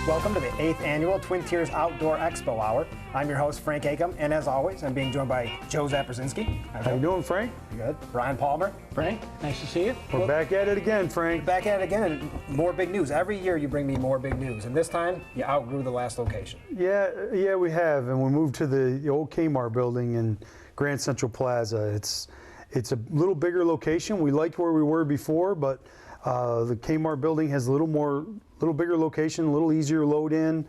Welcome to the 8th Annual Twin Tiers Outdoor Expo Hour. I'm your host, Frank Acom, and as always, I'm being joined by Joe Zaprzinski. How you doing, Frank? Good. Ryan Palmer. Frank, nice to see you. We're back at it again, Frank. Back at it again, and more big news. Every year you bring me more big news, and this time you outgrew the last location. Yeah, we have, and we moved to the old Kmart building in Grand Central Plaza. It's a little bigger location. We liked where we were before, but the Kmart building has a little bigger location, a little easier load in.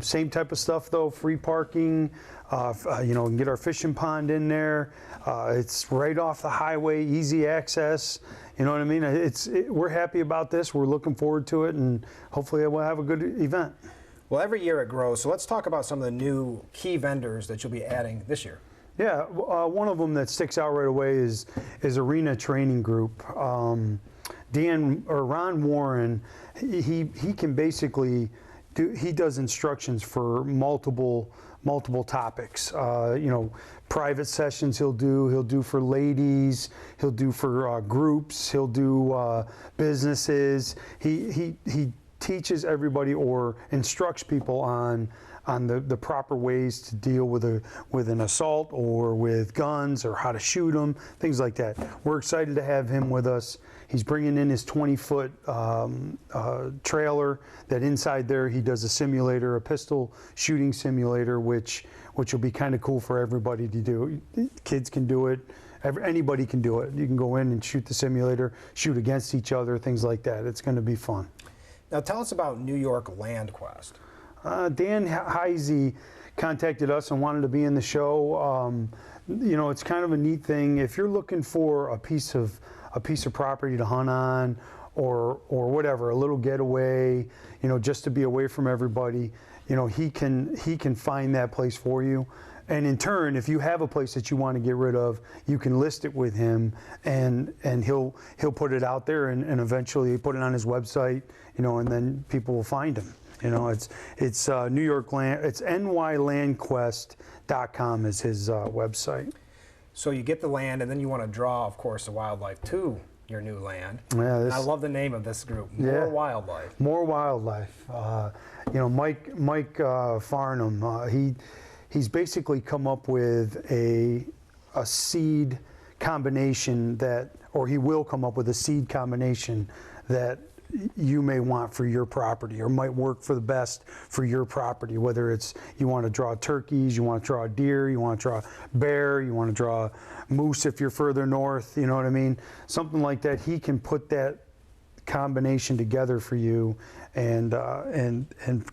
Same type of stuff though, free parking. We can get our fishing pond in there. It's right off the highway, easy access. You know what I mean? We're happy about this. We're looking forward to it, and hopefully we'll have a good event. Well, every year it grows, so let's talk about some of the new key vendors that you'll be adding this year. Yeah, one of them that sticks out right away is Arena Training Group. Ron Warren, he can basically he does instructions for multiple topics. Private sessions he'll do for ladies, he'll do for groups, he'll do businesses. He teaches everybody or instructs people on the proper ways to deal with an assault or with guns or how to shoot them, things like that. We're excited to have him with us. He's bringing in his 20-foot trailer that inside there he does a simulator, a pistol shooting simulator, which will be kind of cool for everybody to do. Kids can do it. Anybody can do it. You can go in and shoot the simulator, shoot against each other, things like that. It's going to be fun. Now tell us about New York Land Quest. Dan Heisey contacted us and wanted to be in the show. It's kind of a neat thing. If you're looking for a piece of property to hunt on, or whatever, a little getaway, just to be away from everybody, he can find that place for you. And in turn, if you have a place that you want to get rid of, you can list it with him, and he'll put it out there, and eventually put it on his website, and then people will find him. It's New York Land. It's nylandquest.com is his website. So you get the land, and then you want to draw, of course, the wildlife to your new land. Yeah, I love the name of this group, More Wildlife. More Wildlife. Mike Farnham, he's basically come up with a seed combination or he will come up with a seed combination that you may want for your property, or might work for the best for your property, whether it's you want to draw turkeys, you want to draw deer, you want to draw bear, you want to draw moose if you're further north, you know what I mean? Something like that. He can put that combination together for you and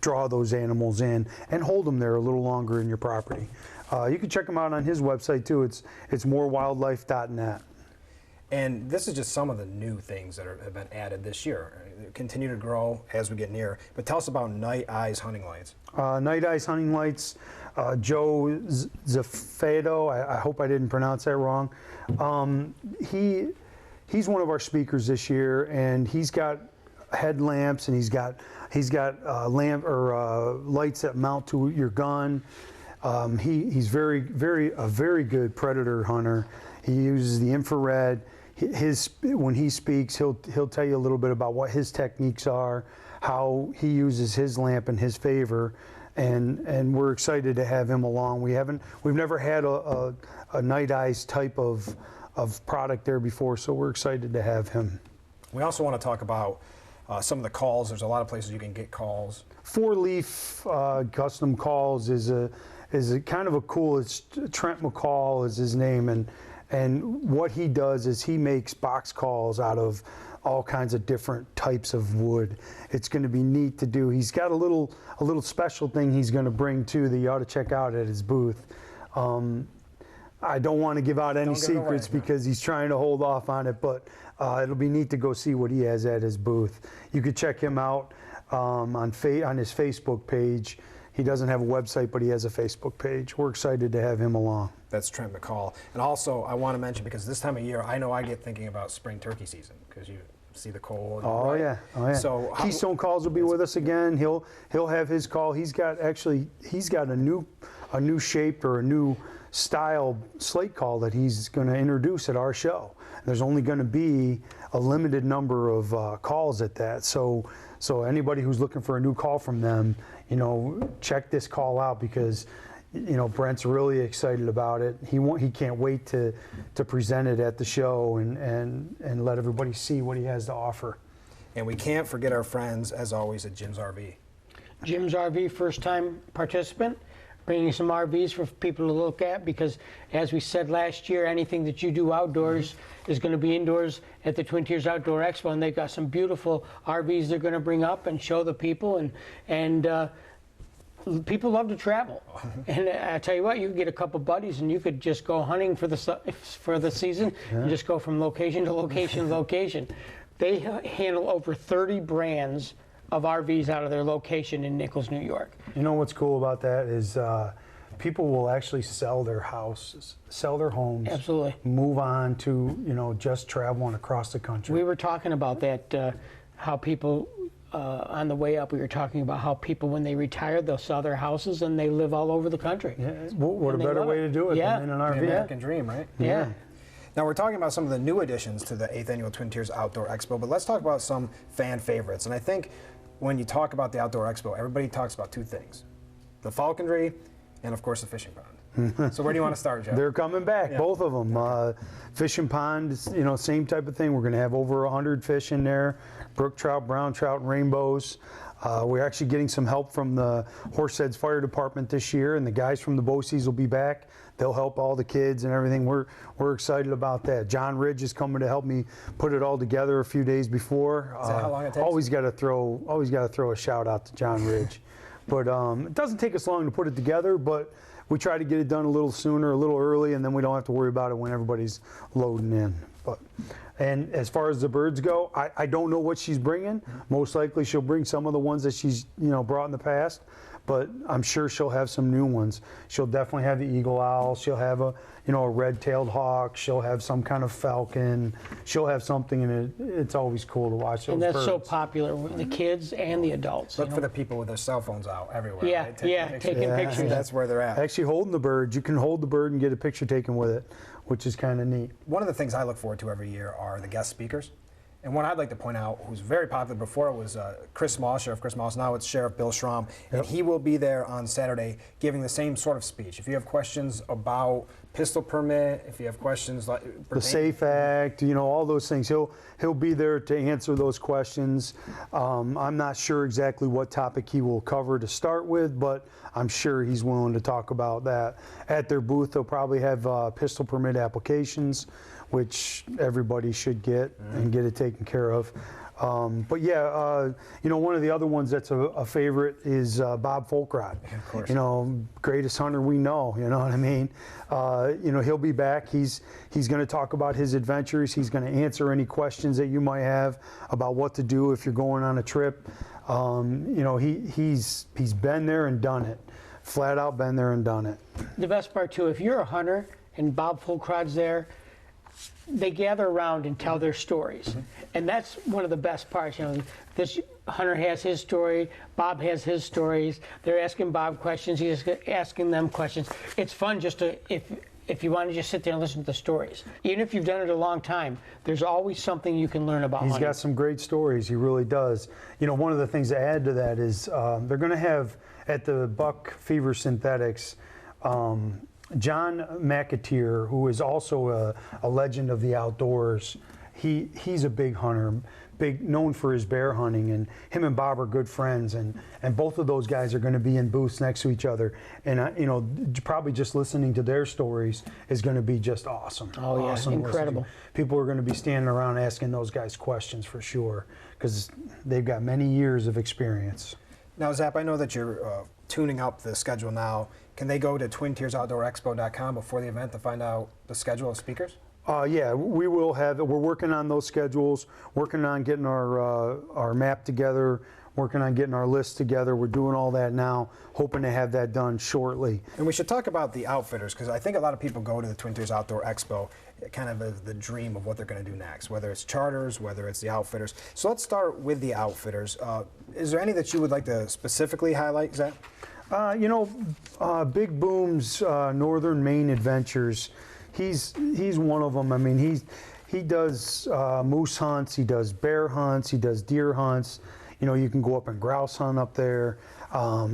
draw those animals in and hold them there a little longer in your property. You can check him out on his website too. It's morewildlife.net. And this is just some of the new things that have been added this year. They continue to grow as we get near. But tell us about Night Eyes Hunting Lights. Night Eyes Hunting Lights, Joe Zafedo, I hope I didn't pronounce that wrong. He's one of our speakers this year, and he's got headlamps, and he's got lights that mount to your gun. He's a very good predator hunter. He uses the infrared. When he speaks, he'll tell you a little bit about what his techniques are, how he uses his lamp in his favor, and we're excited to have him along. We've never had a Night Eyes type of product there before, so we're excited to have him. We also want to talk about some of the calls. There's a lot of places you can get calls. Four Leaf Custom Calls is a kind of a cool. It's Trent McCall is his name, and what he does is he makes box calls out of all kinds of different types of wood. It's going to be neat to do. He's got a little special thing he's going to bring too that you ought to check out at his booth. I don't want to give out any secrets because he's trying to hold off on it, but it'll be neat to go see what he has at his booth. You could check him out on his Facebook page. He doesn't have a website, but he has a Facebook page. We're excited to have him along. That's Trent McCall. And also, I want to mention, because this time of year, I know I get thinking about spring turkey season, because you see the cold. Oh, right? Yeah. So Keystone Calls will be with us again. He'll have his call. He's got a new shape or a new style slate call that he's going to introduce at our show. There's only going to be a limited number of calls at that. So anybody who's looking for a new call from them, check this call out, because Brent's really excited about it. He can't wait to present it at the show and let everybody see what he has to offer. And we can't forget our friends, as always, at Jim's RV. Jim's RV, first-time participant, bringing some RVs for people to look at, because as we said last year, anything that you do outdoors is going to be indoors at the Twin Tiers Outdoor Expo, and they've got some beautiful RVs they're going to bring up and show the people, and people love to travel. And I tell you what, you could get a couple buddies and you could just go hunting for the season, and just go from location to location to location. They handle over 30 brands of RVs out of their location in Nichols, New York. You know what's cool about that is people will actually sell their houses, sell their homes. Absolutely. Move on to, just traveling across the country. We were talking about that, how people, on the way up, we were talking about how people, when they retire, they'll sell their houses and they live all over the country. Yeah, what a better way to do it than in an RV. The American dream, right? Yeah. Now, we're talking about some of the new additions to the 8th Annual Twin Tiers Outdoor Expo, but let's talk about some fan favorites. And I think when you talk about the Outdoor Expo, everybody talks about two things: the falconry and, of course, the fishing pond. So where do you want to start, Jeff? They're coming back, Yeah. both of them. Fishing pond, same type of thing. We're going to have over 100 fish in there: brook trout, brown trout, and rainbows. We're actually getting some help from the Horseheads Fire Department this year, and the guys from the BOCES will be back. They'll help all the kids and everything. We're excited about that. John Ridge is coming to help me put it all together a few days before. Is that how long it takes? Always got to throw a shout out to John Ridge. But it doesn't take us long to put it together, but we try to get it done a little sooner, a little early, and then we don't have to worry about it when everybody's loading in. And as far as the birds go, I don't know what she's bringing. Most likely she'll bring some of the ones that she's brought in the past, but I'm sure she'll have some new ones. She'll definitely have the eagle owl. She'll have a red-tailed hawk. She'll have some kind of falcon. She'll have something, and it's always cool to watch those And that's birds. so popular with the kids and the adults. Look for the people with their cell phones out everywhere. Yeah, right? taking pictures. That's where they're at. Actually holding the bird. You can hold the bird and get a picture taken with it, which is kind of neat. One of the things I look forward to every year are the guest speakers. And one I'd like to point out, who's very popular before, was Chris Moss, Sheriff Chris Moss. Now it's Sheriff Bill Schramm. And he will be there on Saturday giving the same sort of speech. If you have questions about pistol permit, if you have questions like The SAFE Act, all those things. He'll be there to answer those questions. I'm not sure exactly what topic he will cover to start with, but I'm sure he's willing to talk about that. At their booth, they'll probably have pistol permit applications, which everybody should get and get it taken care of. But yeah, one of the other ones that's a favorite is Bob Folkrod. Yeah, of course. Greatest hunter we know, you know what I mean? He'll be back. He's going to talk about his adventures. He's going to answer any questions that you might have about what to do if you're going on a trip. He's been there and done it. Flat out been there and done it. The best part too, if you're a hunter and Bob Fulcrod's there, they gather around and tell their stories. And that's one of the best parts. This hunter has his story, Bob has his stories. They're asking Bob questions, he's asking them questions. It's fun just to, if you want to just sit there and listen to the stories. Even if you've done it a long time, there's always something you can learn about He's hunting. got some great stories, he really does. One of the things to add to that is they're going to have at the Buck Fever Synthetics, John McAteer, who is also a legend of the outdoors. He's a big hunter, known for his bear hunting, and him and Bob are good friends, and both of those guys are going to be in booths next to each other, and probably just listening to their stories is going to be just awesome. Oh yeah, awesome to listen to. incredible. People are going to be standing around asking those guys questions for sure, because they've got many years of experience. Now, Zap, I know that you're tuning up the schedule now. Can they go to twintiersoutdoorexpo.com before the event to find out the schedule of speakers? Yeah, we will have it. We're working on those schedules, working on getting our map together, working on getting our list together. We're doing all that now, hoping to have that done shortly. And we should talk about the outfitters, because I think a lot of people go to the Twin Tiers Outdoor Expo kind of as the dream of what they're going to do next, whether it's charters, whether it's the outfitters. So let's start with the outfitters. Is there any that you would like to specifically highlight, Zach? Big Boom's Northern Maine Adventures. He's one of them. I mean, he does moose hunts, he does bear hunts, he does deer hunts. You know, you can go up and grouse hunt up there.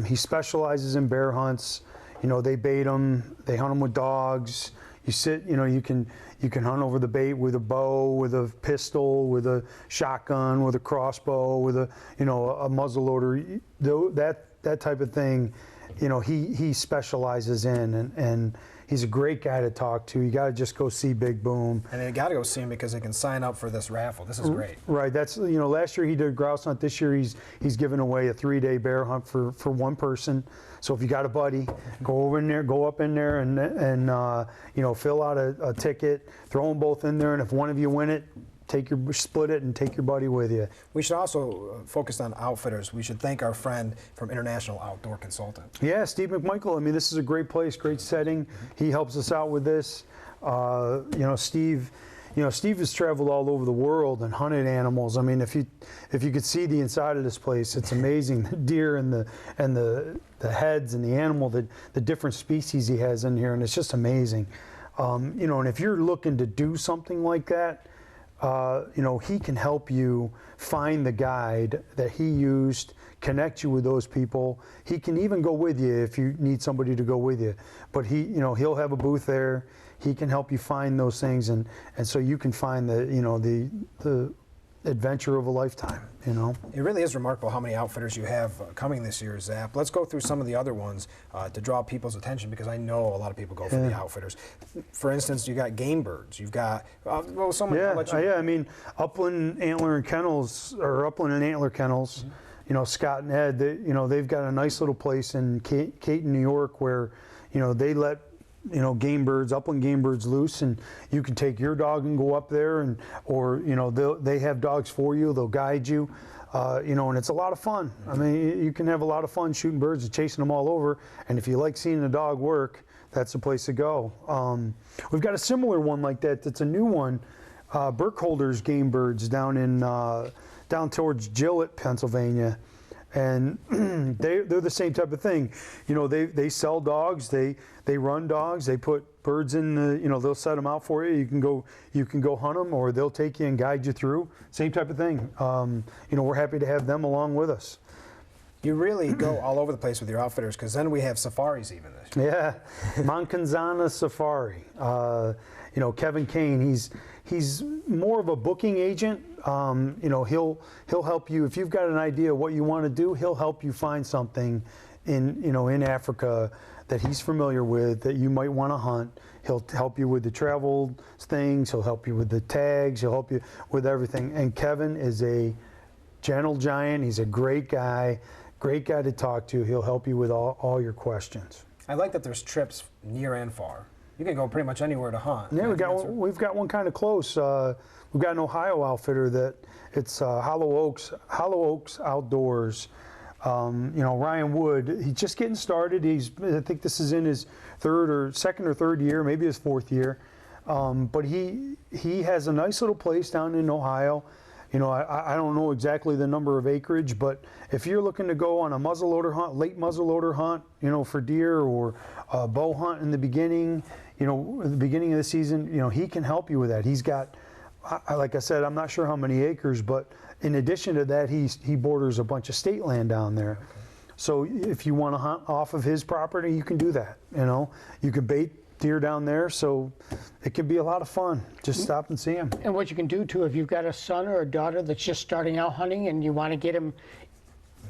He specializes in bear hunts. You know, they bait them, they hunt them with dogs. You sit, you know, you can hunt over the bait with a bow, with a pistol, with a shotgun, with a crossbow, with a, you know, a muzzleloader. That type of thing, you know, he specializes in, and he's a great guy to talk to. You got to just go see Big Boom. And you got to go see him because they can sign up for this raffle. This is great. Right. That's, you know, last year he did a grouse hunt. This year he's giving away a 3-day bear hunt for one person. So if you got a buddy, go over in there, go up in there, and you know, fill out a ticket, throw them both in there, and if one of you win it, split it and take your buddy with you. We should also focus on outfitters. We should thank our friend from International Outdoor Consultant. Yeah, Steve McMichael. I mean, this is a great place, great setting. He helps us out with this. You know, Steve has traveled all over the world and hunted animals. I mean, if you could see the inside of this place, it's amazing. The deer and the heads and the animal, the different species he has in here, and it's just amazing. You know, and if you're looking to do something like that, you know, he can help you find the guide that he used, connect you with those people. He can even go with you if you need somebody to go with you. But you know, he'll have a booth there. He can help you find those things, and so you can find the adventure of a lifetime, you know. It really is remarkable how many outfitters you have coming this year, Zap. Let's go through some of the other ones to draw people's attention, because I know a lot of people go for the outfitters. For instance, you got Game Birds. You've got, well, someone. Yeah, I mean, Upland Antler and Kennels, or Upland and Antler Kennels, you know, Scott and Ed, you know, they've got a nice little place in Caton, New York, where, you know, they let, you know, upland game birds loose, and you can take your dog and go up there, or you know, they have dogs for you, they'll guide you, you know, and it's a lot of fun. I mean, you can have a lot of fun shooting birds and chasing them all over, and if you like seeing a dog work, that's the place to go. We've got a similar one like that. That's a new one, Burkholder's Game Birds down towards Gillett, Pennsylvania. And they're the same type of thing. You know, they sell dogs, they run dogs, they put birds in the, you know, they'll set them out for you. You can go hunt them, or they'll take you and guide you through. Same type of thing. You know, we're happy to have them along with us. You really go all over the place with your outfitters, because then we have safaris even this year. Yeah, Moncanzana Safari. You know, Kevin Kane, he's more of a booking agent. You know, he'll help you if you've got an idea of what you want to do. He'll help you find something in Africa that he's familiar with that you might want to hunt. He'll help you with the travel things. He'll help you with the tags. He'll help you with everything. And Kevin is a gentle giant. He's a great guy to talk to. He'll help you with all your questions. I like that there's trips near and far. You can go pretty much anywhere to hunt. Yeah, we've got one kind of close. We've got an Ohio outfitter that it's Hollow Oaks Outdoors. You know, Ryan Wood, he's just getting started. I think this is in his second or third year, maybe his fourth year. But he has a nice little place down in Ohio. You know, I don't know exactly the number of acreage, but if you're looking to go on a muzzleloader hunt, late muzzleloader hunt, you know, for deer, or a bow hunt in the beginning, you know, at the beginning of the season, you know, he can help you with that. He's got, like I said, I'm not sure how many acres, but in addition to that, he borders a bunch of state land down there. Okay. So if you want to hunt off of his property, you can do that. You know, you can bait deer down there, so it can be a lot of fun. Just stop and see him. And what you can do too, if you've got a son or a daughter that's just starting out hunting and you want to get him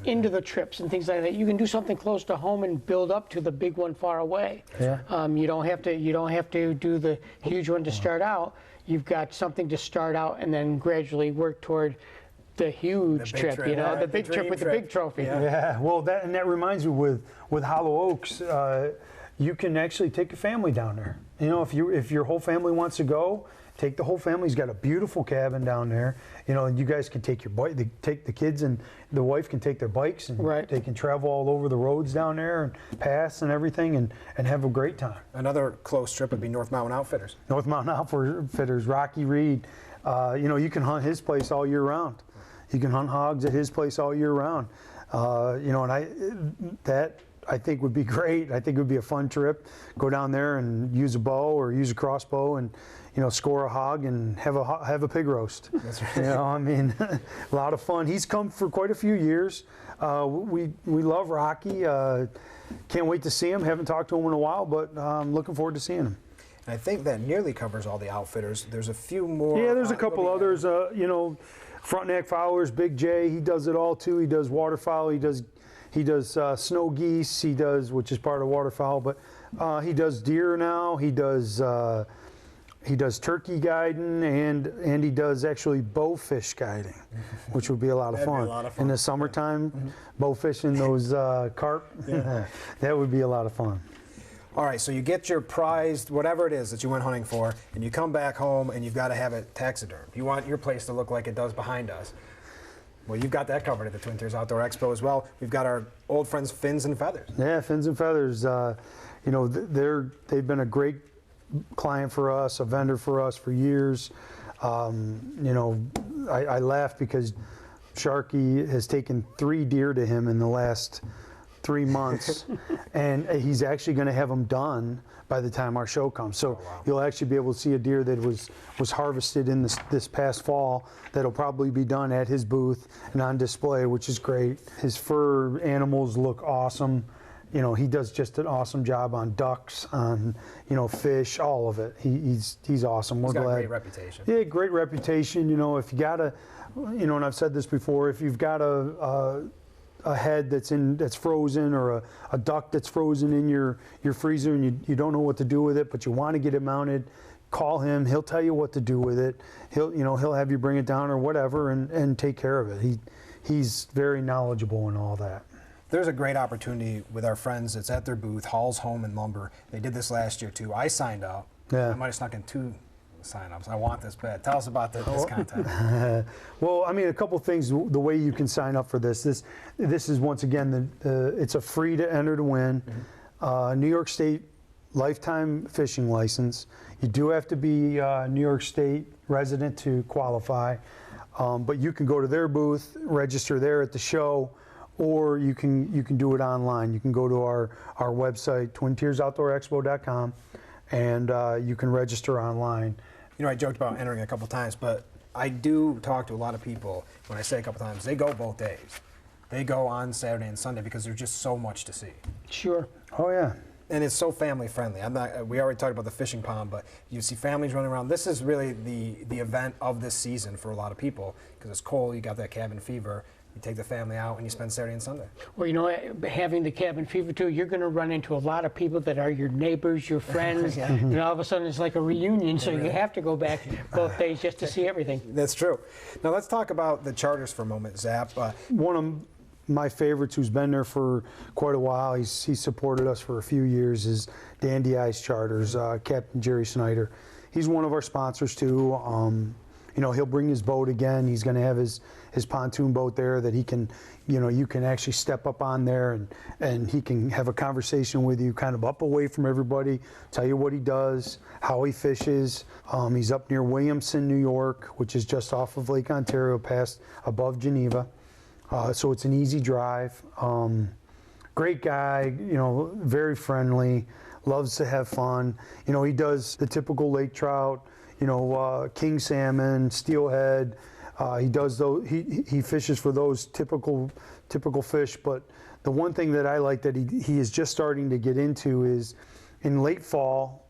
into the trips and things like that, you can do something close to home and build up to the big one far away. Yeah. You don't have to do the huge one to start out. You've got something to start out and then gradually work toward the huge trip, you know, the big trip with the big trophy. Yeah. Well, that reminds me with Hollow Oaks, you can actually take a family down there. You know, if your whole family wants to go, take the whole family. He's got a beautiful cabin down there. You know, and you guys can take your bike. Take the kids and the wife can take their bikes, and they can travel all over the roads down there and pass and everything, and have a great time. Another close trip would be North Mountain Outfitters. North Mountain Outfitters, Rocky Reed. You know, you can hunt his place all year round. You can hunt hogs at his place all year round. You know, and I think would be great. I think it would be a fun trip. Go down there and use a bow or use a crossbow, and score a hog and have a pig roast. That's right. I mean, a lot of fun. He's come for quite a few years. We love Rocky. Can't wait to see him. Haven't talked to him in a while, but I'm looking forward to seeing him. And I think that nearly covers all the outfitters. There's a few more. Yeah, there's a couple others. Frontenac Fowlers, Big J. He does it all too. He does waterfowl. He does snow geese. He does, which is part of waterfowl, but he does deer now. He does turkey guiding, and he does actually bowfish guiding, which would be a lot of That'd be fun. a lot of fun. In the summertime, bow fishing those carp. That would be a lot of fun. All right, so you get your prized, whatever it is that you went hunting for, and you come back home and you've got to have it taxidermed. You want your place to look like it does behind us. Well, you've got that covered at the Twin Tiers Outdoor Expo as well. We've got our old friends Fins and Feathers. Yeah, Fins and Feathers. They've been a great client for us, a vendor for us for years. I laugh because Sharky has taken 3 deer to him in the last 3 months, and he's actually going to have them done by the time our show comes. So you'll actually be able to see a deer that was harvested in this past fall that'll probably be done at his booth and on display, which is great. His fur animals look awesome. He does just an awesome job on ducks, on fish, all of it. He's awesome. We're He's got glad. a great reputation. Yeah, great reputation. If you got and I've said this before, if you've got a head that's frozen, or a duck that's frozen in your freezer, and you don't know what to do with it, but you want to get it mounted, call him. He'll tell you what to do with it. He'll have you bring it down or whatever, and take care of it. He's very knowledgeable in all that. There's a great opportunity with our friends. It's at their booth, Hall's Home and Lumber. They did this last year too. I signed up. Yeah. I might have snuck in 2 sign-ups. I want this bad. Tell us about this content. Well, I mean, a couple things. The way you can sign up for this is once again it's a free to enter to win. New York State lifetime fishing license. You do have to be a New York State resident to qualify, but you can go to their booth, register there at the show, or you can do it online. You can go to our website, twintiersoutdoorexpo.com, and you can register online. I joked about entering a couple times, but I do talk to a lot of people. When I say a couple times, they go both days. They go on Saturday and Sunday because there's just so much to see. Sure. Oh yeah. And it's so family friendly. We already talked about the fishing pond, but you see families running around. This is really the event of this season for a lot of people because it's cold. You got that cabin fever. You take the family out and you spend Saturday and Sunday. Well, having the cabin fever too, you're going to run into a lot of people that are your neighbors, your friends, and all of a sudden it's like a reunion, so you have to go back both days just to see everything. That's true. Now let's talk about the charters for a moment, Zap. One of my favorites who's been there for quite a while, he's supported us for a few years, is Dandy Eyes Charters, Captain Jerry Snyder. He's one of our sponsors too. He'll bring his boat again. He's going to have his pontoon boat there that he can, you can actually step up on there and he can have a conversation with you kind of up away from everybody, tell you what he does, how he fishes. He's up near Williamson, New York, which is just off of Lake Ontario, past above Geneva. So it's an easy drive. Great guy, very friendly, loves to have fun. He does the typical lake trout, king salmon, steelhead. He does those. He fishes for those typical fish. But the one thing that I like that he is just starting to get into is in late fall,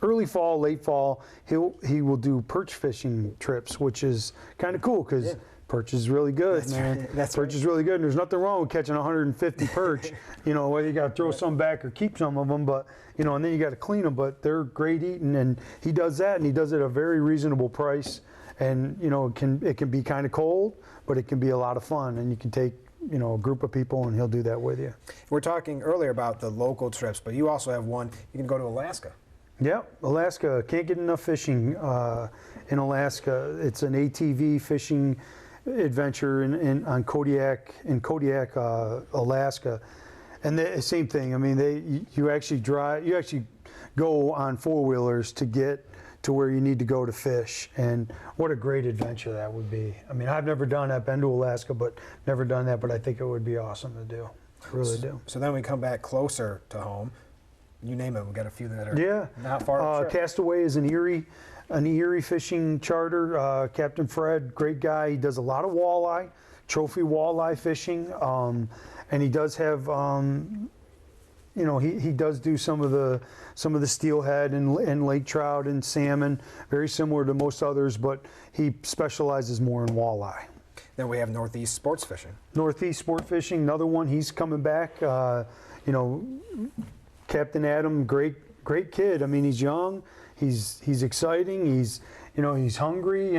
early fall, late fall. He will do perch fishing trips, which is kind of cool because perch is really good, man. Perch is really good. And there's nothing wrong with catching 150 perch. Whether you got to throw some back or keep some of them, but and then you got to clean them. But they're great eating, and he does that, and he does it at a very reasonable price. And it can be kind of cold, but it can be a lot of fun, and you can take a group of people, and he'll do that with you. We're talking earlier about the local trips, but you also have one. You can go to Alaska. Yeah, Alaska. Can't get enough fishing in Alaska. It's an ATV fishing adventure in Kodiak, Alaska. And the same thing. I mean, you actually go on 4-wheelers to get to where you need to go to fish, and what a great adventure that would be. I mean, I've never done that, been to Alaska, but never done that, but I think it would be awesome to do. I really do. So then we come back closer to home. You name it, we've got a few that are not far. Castaway is in Erie. an Erie fishing charter. Captain Fred, great guy. He does a lot of walleye, trophy walleye fishing, and he does have. He does do some of the steelhead and lake trout and salmon, very similar to most others, but he specializes more in walleye. Then we have Northeast Sports Fishing. Northeast Sport Fishing, another one. He's coming back. Captain Adam, great kid. I mean, he's young. He's exciting. He's hungry.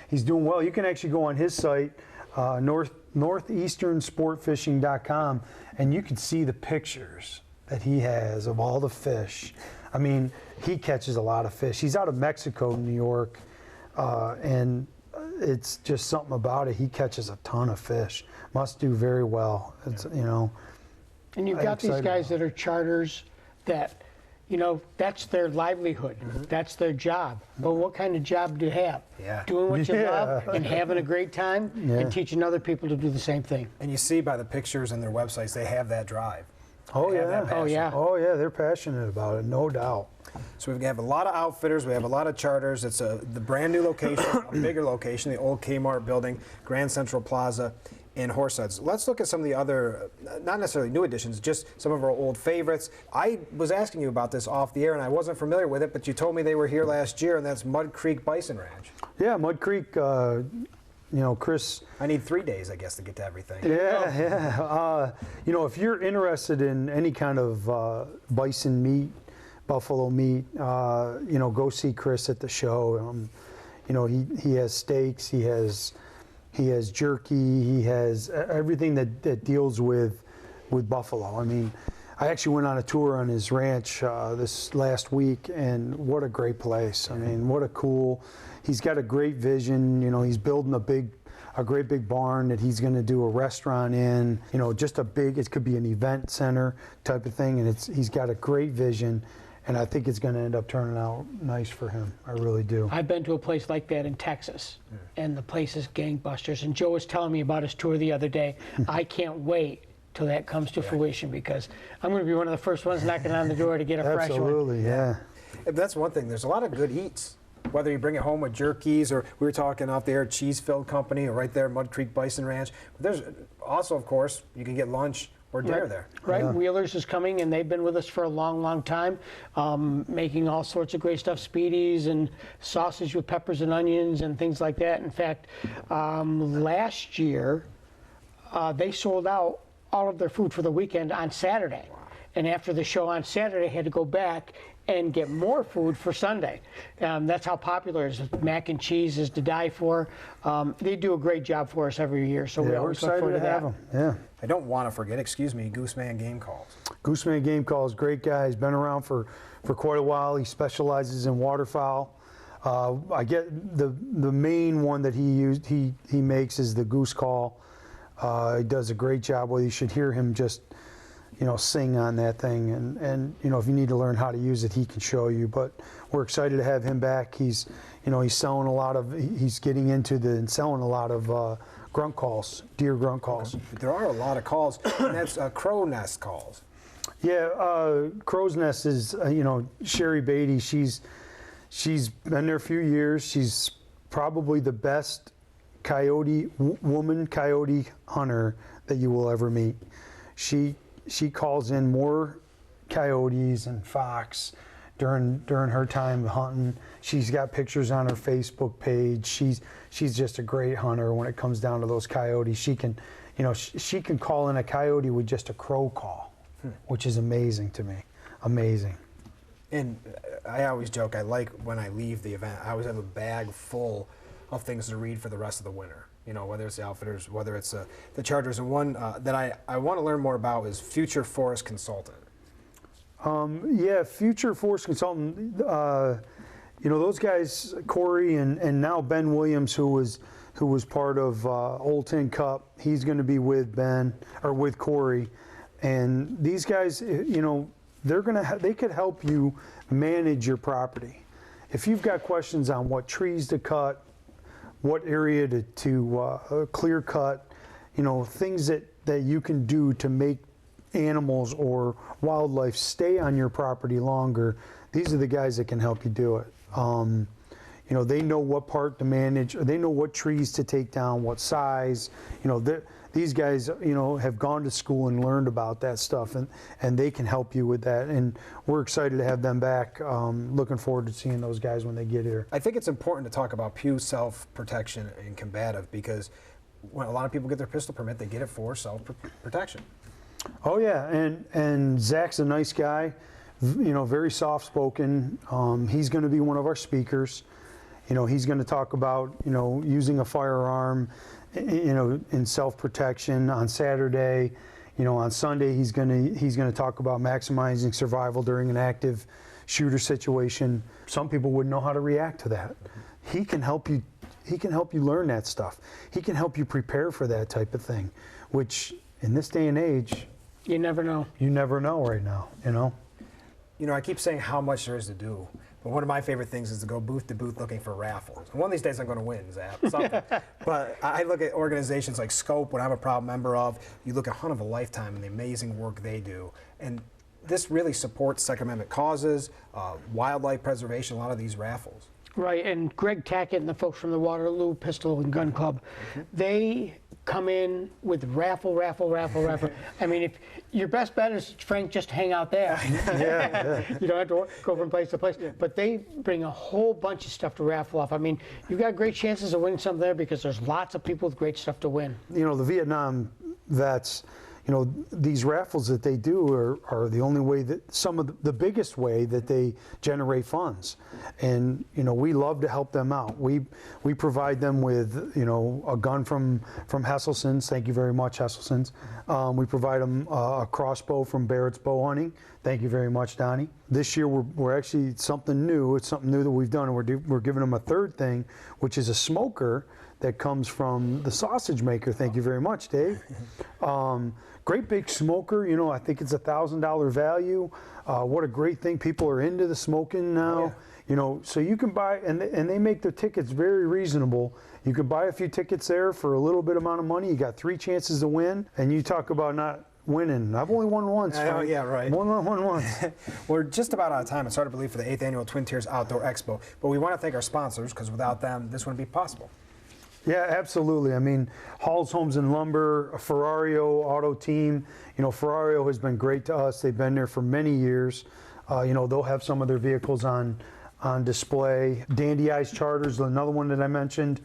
He's doing well. You can actually go on his site, northeasternsportfishing.com, and you can see the pictures that he has of all the fish. I mean, he catches a lot of fish. He's out of Mexico, New York, and it's just something about it. He catches a ton of fish. Must do very well. It's, And you've got these guys that are charters that, that's their livelihood. That's their job. But what kind of job do you have? Yeah. Doing what you love and having a great time and teaching other people to do the same thing. And you see by the pictures and their websites, they have that drive. Oh, They have yeah. that passion. Oh, yeah, they're passionate about it, no doubt. So we have a lot of outfitters, we have a lot of charters. It's the brand new location, a bigger location, the old Kmart building, Grand Central Plaza in Horseheads. Let's look at some of the other, not necessarily new additions, just some of our old favorites. I was asking you about this off the air and I wasn't familiar with it, but you told me they were here last year, and that's Mud Creek Bison Ranch. Yeah, Mud Creek, Chris. I need 3 days, I guess, to get to everything. Yeah. If you're interested in any kind of bison meat, buffalo meat, go see Chris at the show. He has steaks, he has jerky, he has everything that deals with buffalo. I mean, I actually went on a tour on his ranch this last week, and what a great place. I mean, what a cool. He's got a great vision. He's building a great big barn that he's going to do a restaurant in. Just it could be an event center type of thing, and he's got a great vision. And I think it's going to end up turning out nice for him. I really do. I've been to a place like that in Texas, and the place is gangbusters. And Joe was telling me about his tour the other day. I can't wait till that comes to fruition, because I'm going to be one of the first ones knocking on the door to get a fresh one. Absolutely, yeah. That's one thing. There's a lot of good eats. Whether you bring it home with jerkies, or we were talking off the air, Cheese-Filled Company, or right there, Mud Creek Bison Ranch. But there's also, of course, you can get lunch or dinner there. Right, Yeah. Wheeler's is coming, and they've been with us for a long, long time, making all sorts of great stuff, Speedies and sausage with peppers and onions and things like that. In fact, last year, they sold out all of their food for the weekend on Saturday. And after the show on Saturday, had to go back and get more food for Sunday. That's how popular it is. Mac and cheese is to die for. They do a great job for us every year, so we We're always look excited forward to to have that. him. Yeah. I don't want to forget, Gooseman Game Calls. Gooseman Game Calls, great guy. He's been around for quite a while. He specializes in waterfowl. I get the main one that he makes is the goose call. He does a great job with it. You should hear him just sing on that thing, and if you need to learn how to use it, he can show you. But we're excited to have him back. He's getting into selling a lot of grunt calls, deer grunt calls. There are a lot of calls, and that's crow nest calls. Yeah, Crow's Nest is Sherry Beatty. She's been there a few years. She's probably the best woman coyote hunter that you will ever meet. She calls in more coyotes and fox during her time hunting. She's got pictures on her Facebook page. She's just a great hunter when it comes down to those coyotes. She can call in a coyote with just a crow call, which is amazing to me. Amazing. And I always joke, I like when I leave the event, I always have a bag full of things to read for the rest of the winter. Whether it's the outfitters, whether it's the charters. And one that I want to learn more about is Future Forest Consultant. Yeah, Future Forest Consultant. Those guys, Corey and now Ben Williams, who was part of Old Tin Cup. He's going to be with with Corey, and these guys, they could help you manage your property. If you've got questions on what trees to cut, what area to clear cut, things that you can do to make animals or wildlife stay on your property longer, these are the guys that can help you do it. You know, they know what part to manage, or they know what trees to take down, what size. You know, these guys, you know, have gone to school and learned about that stuff, and they can help you with that. And we're excited to have them back. Looking forward to seeing those guys when they get here. I think it's important to talk about pew self-protection and combative, because when a lot of people get their pistol permit, they get it for self-protection. Oh yeah, and Zach's a nice guy, you know, very soft-spoken. He's going to be one of our speakers. You know, he's going to talk about, you know, using a firearm, you know, in self-protection on Saturday. You know, on Sunday he's going to talk about maximizing survival during an active shooter situation. Some people wouldn't know how to react to that. He can help you. He can help you learn that stuff. He can help you prepare for that type of thing, which in this day and age, You never know. you never know right now, you know? You know, I keep saying how much there is to do, but one of my favorite things is to go booth to booth looking for raffles. And one of these days I'm going to win, Zach, something. But I look at organizations like Scope, what I'm a proud member of. You look at Hunt of a Lifetime and the amazing work they do. And this really supports Second Amendment causes, wildlife preservation, a lot of these raffles. Right, and Greg Tackett and the folks from the Waterloo Pistol and Gun Club, they come in with raffle. I mean, if your best bet is, Frank, just hang out there. Yeah. You don't have to go from place to place. But they bring a whole bunch of stuff to raffle off. I mean, you've got great chances of winning something there because there's lots of people with great stuff to win. You know, the Vietnam vets, you know, these raffles that they do are the only way that, some of the biggest way that they generate funds. And, you know, we love to help them out. We provide them with, you know, a gun from Hesselson's. Thank you very much, Hesselson's. We provide them a crossbow from Barrett's Bow Hunting. Thank you very much, Donnie. This year we're actually something new. It's something new that we've done, and we're giving them a third thing, which is a smoker that comes from the sausage maker. Thank you very much, Dave. Great big smoker, you know, I think it's $1,000 value. What a great thing. People are into the smoking now. Oh, yeah. You know, so you can buy, and they make their tickets very reasonable. You can buy a few tickets there for a little bit amount of money. You got 3 chances to win, and you talk about not winning. I've only won once. Oh, yeah, right. Won once. We're just about out of time. It's hard to believe for the 8th Annual Twin Tiers Outdoor Expo, but we want to thank our sponsors, because without them, this wouldn't be possible. Yeah, absolutely. I mean, Hall's Homes and Lumber, Ferrario Auto Team. You know, Ferrario has been great to us. They've been there for many years. You know, they'll have some of their vehicles on display. Dandy Eyes Charters, another one that I mentioned.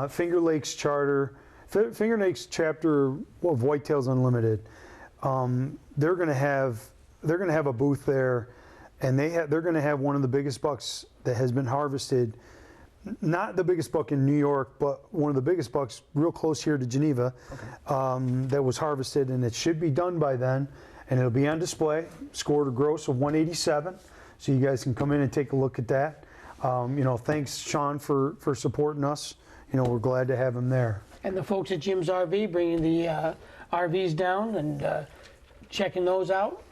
Finger Lakes Charter, Finger Lakes chapter of Whitetails Unlimited. They're going to have a booth there, and they're going to have one of the biggest bucks that has been harvested. Not the biggest buck in New York, but one of the biggest bucks real close here to Geneva, that was harvested, and it should be done by then, and it'll be on display. Scored a gross of 187, so you guys can come in and take a look at that. You know, thanks, Sean, for supporting us. You know, we're glad to have him there. And the folks at Jim's RV bringing the RVs down and checking those out.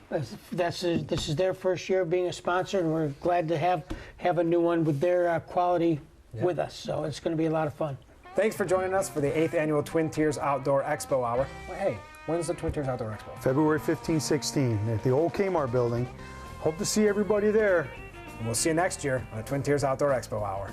This is their first year of being a sponsor, and we're glad to have a new one with their quality with us. So it's going to be a lot of fun. Thanks for joining us for the 8th Annual Twin Tiers Outdoor Expo Hour. Well, hey, when's the Twin Tiers Outdoor Expo? February 15, 16 at the old Kmart building. Hope to see everybody there. And we'll see you next year on the Twin Tiers Outdoor Expo Hour.